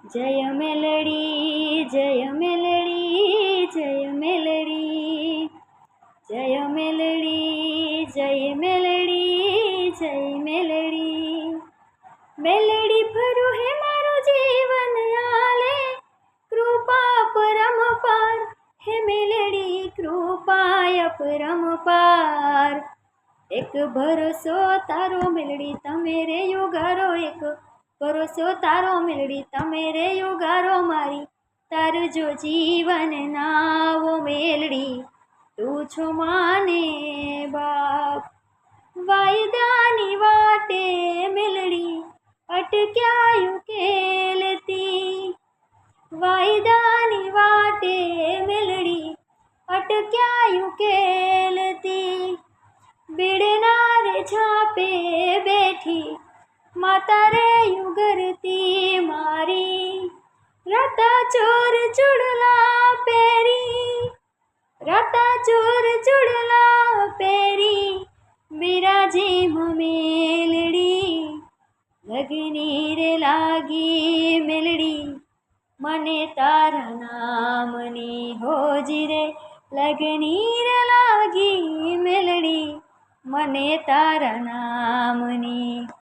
जय मेलडी जय मेलडी जय मेलडी जय मेलडी जय मेलडी जय मेलडी। मेलडी भरू है मारो जीवन आले कृपा परमपार हे मेलडी कृपाय परमपार। एक भरोसो तारो मेलडी तमे रे युगारो एक भरोसो तारो मेलडी तमे रे युगारो मारी तार जो जीवन नावो मेलडी तू छो माने बाप। वायदानी वाटे मेलडी अटक्यायु केलती वायदानी वाटे मेलडी अटक्यायु केलती। बीड़नारे झापे बैठी माता रे युगरती मारी राता चोर चुड़ला पेरी राता चोर चुड़ला पेरी बिराजी मेलडी। लगनी रे लागी मेलडी मने तारा नामनी होजी रे लगनी रे लागी मेलडी मने तारा नामनी।